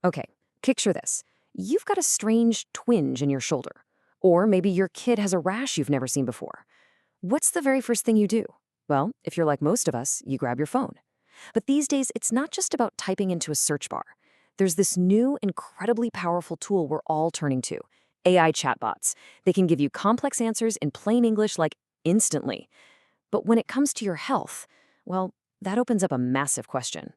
Okay, picture this. You've got a strange twinge in your shoulder. Or maybe your kid has a rash you've never seen before. What's the very first thing you do? Well, if you're like most of us, you grab your phone. But these days, it's not just about typing into a search bar. There's this new, incredibly powerful tool we're all turning to, AI chatbots. They can give you complex answers in plain English, like instantly. But when it comes to your health, well, that opens up a massive question.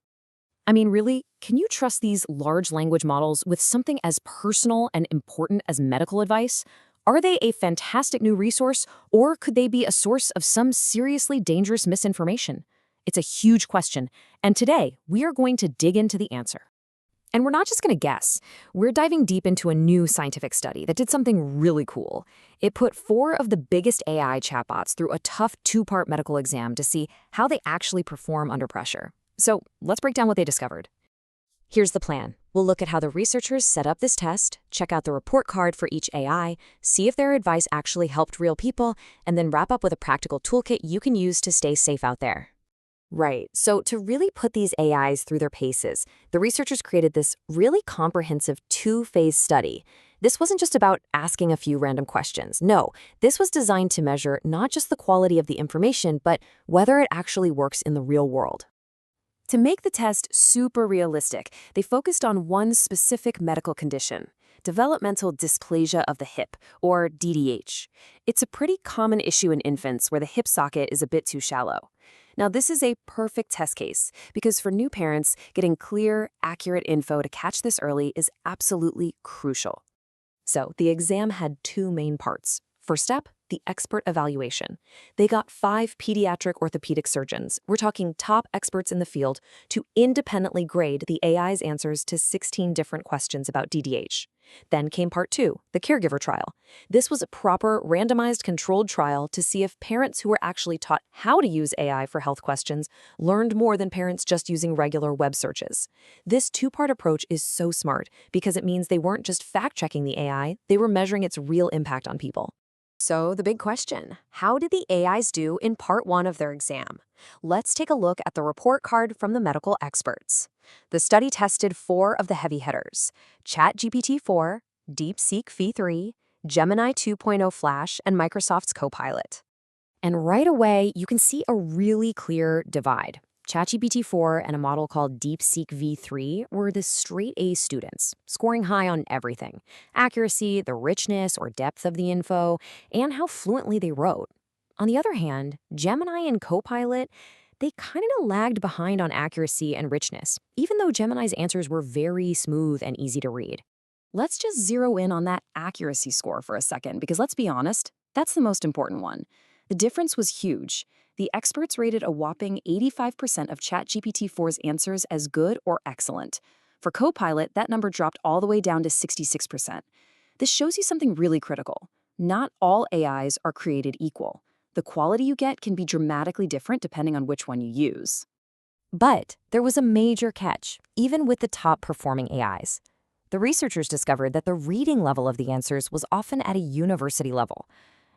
I mean, really, can you trust these large language models with something as personal and important as medical advice? Are they a fantastic new resource, or could they be a source of some seriously dangerous misinformation? It's a huge question, and today we are going to dig into the answer. And we're not just going to guess. We're diving deep into a new scientific study that did something really cool. It put 4 of the biggest AI chatbots through a tough 2-part medical exam to see how they actually perform under pressure. So let's break down what they discovered. Here's the plan. We'll look at how the researchers set up this test, check out the report card for each AI, see if their advice actually helped real people, and then wrap up with a practical toolkit you can use to stay safe out there. Right. So to really put these AIs through their paces, the researchers created this really comprehensive 2-phase study. This wasn't just about asking a few random questions. No, this was designed to measure not just the quality of the information, but whether it actually works in the real world. To make the test super realistic, they focused on one specific medical condition, developmental dysplasia of the hip, or DDH. It's a pretty common issue in infants where the hip socket is a bit too shallow. Now, this is a perfect test case because for new parents, getting clear, accurate info to catch this early is absolutely crucial. So, the exam had 2 main parts. First step, the expert evaluation. They got 5 pediatric orthopedic surgeons, we're talking top experts in the field, to independently grade the AI's answers to 16 different questions about DDH. Then came part 2, the caregiver trial. This was a proper, randomized, controlled trial to see if parents who were actually taught how to use AI for health questions learned more than parents just using regular web searches. This 2-part approach is so smart because it means they weren't just fact-checking the AI, they were measuring its real impact on people. So the big question, how did the AIs do in part 1 of their exam? Let's take a look at the report card from the medical experts. The study tested 4 of the heavy hitters: ChatGPT 4, DeepSeek V3, Gemini 2.0 Flash, and Microsoft's Copilot. And right away, you can see a really clear divide. ChatGPT 4 and a model called DeepSeek V3 were the straight A students, scoring high on everything: accuracy, the richness or depth of the info, and how fluently they wrote. On the other hand, Gemini and Copilot, they kind of lagged behind on accuracy and richness, even though Gemini's answers were very smooth and easy to read. Let's just zero in on that accuracy score for a second, because let's be honest, that's the most important one. The difference was huge. The experts rated a whopping 85% of ChatGPT 4's answers as good or excellent. For Copilot, that number dropped all the way down to 66%. This shows you something really critical. Not all AIs are created equal. The quality you get can be dramatically different depending on which one you use. But there was a major catch, even with the top-performing AIs. The researchers discovered that the reading level of the answers was often at a university level.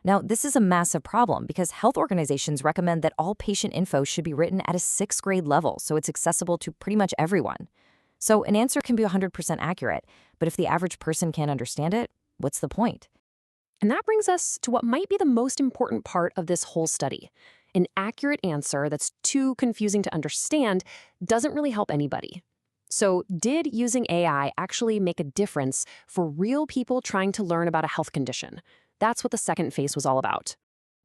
Now, this is a massive problem because health organizations recommend that all patient info should be written at a 6th grade level so it's accessible to pretty much everyone. So an answer can be 100% accurate, but if the average person can't understand it, what's the point? And that brings us to what might be the most important part of this whole study. An accurate answer that's too confusing to understand doesn't really help anybody. So did using AI actually make a difference for real people trying to learn about a health condition? That's what the second phase was all about.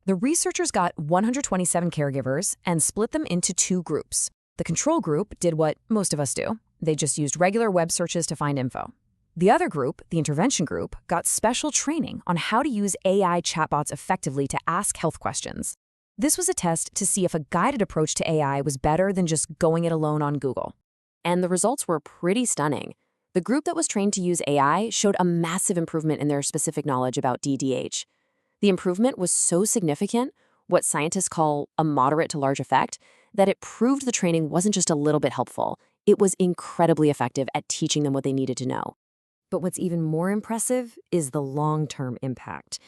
The researchers got 127 caregivers and split them into 2 groups. The control group did what most of us do. They just used regular web searches to find info. The other group, the intervention group, got special training on how to use AI chatbots effectively to ask health questions. This was a test to see if a guided approach to AI was better than just going it alone on Google. And the results were pretty stunning. The group that was trained to use AI showed a massive improvement in their specific knowledge about DDH. The improvement was so significant, what scientists call a moderate to large effect, that it proved the training wasn't just a little bit helpful. It was incredibly effective at teaching them what they needed to know. But what's even more impressive is the long-term impact.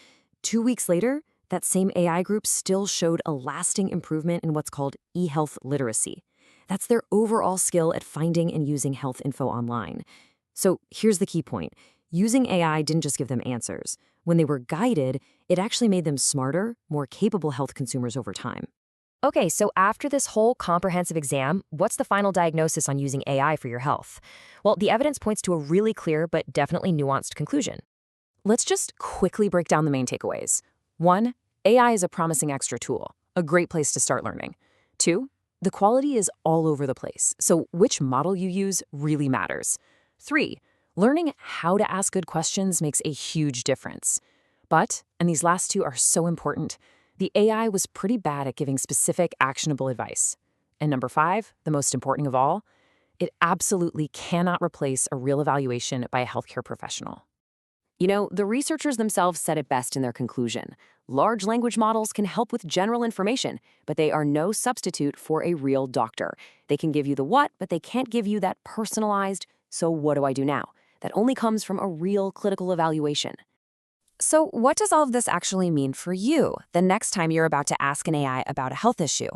2 weeks later, that same AI group still showed a lasting improvement in what's called eHealth literacy. That's their overall skill at finding and using health info online. So here's the key point. Using AI didn't just give them answers. When they were guided, it actually made them smarter, more capable health consumers over time. Okay, so after this whole comprehensive exam, what's the final diagnosis on using AI for your health? Well, the evidence points to a really clear but definitely nuanced conclusion. Let's just quickly break down the main takeaways. 1. AI is a promising extra tool, a great place to start learning. 2. The quality is all over the place, so which model you use really matters. 3. Learning how to ask good questions makes a huge difference. But, and these last two are so important, the AI was pretty bad at giving specific, actionable advice. And number 5, the most important of all, it absolutely cannot replace a real evaluation by a healthcare professional. You know, the researchers themselves said it best in their conclusion. Large language models can help with general information, but they are no substitute for a real doctor. They can give you the what, but they can't give you that personalized, so what do I do now? That only comes from a real clinical evaluation. So what does all of this actually mean for you the next time you're about to ask an AI about a health issue?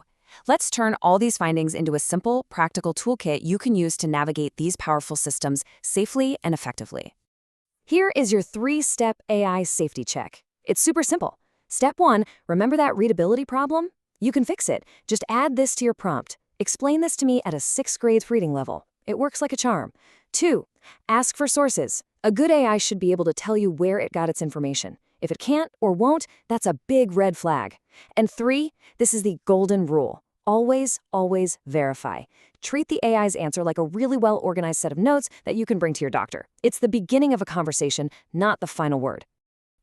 Let's turn all these findings into a simple, practical toolkit you can use to navigate these powerful systems safely and effectively. Here is your 3-step AI safety check. It's super simple. Step 1, remember that readability problem? You can fix it. Just add this to your prompt. Explain this to me at a 6th grade reading level. It works like a charm. 2, ask for sources. A good AI should be able to tell you where it got its information. If it can't or won't, that's a big red flag. And 3, this is the golden rule. Always, always verify. Treat the AI's answer like a really well-organized set of notes that you can bring to your doctor. It's the beginning of a conversation, not the final word.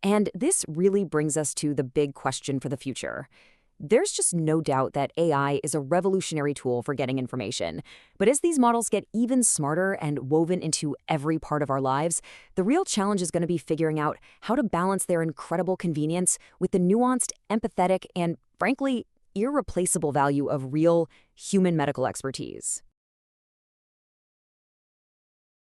And this really brings us to the big question for the future. There's just no doubt that AI is a revolutionary tool for getting information. But as these models get even smarter and woven into every part of our lives, the real challenge is going to be figuring out how to balance their incredible convenience with the nuanced, empathetic, and, frankly, irreplaceable value of real human medical expertise.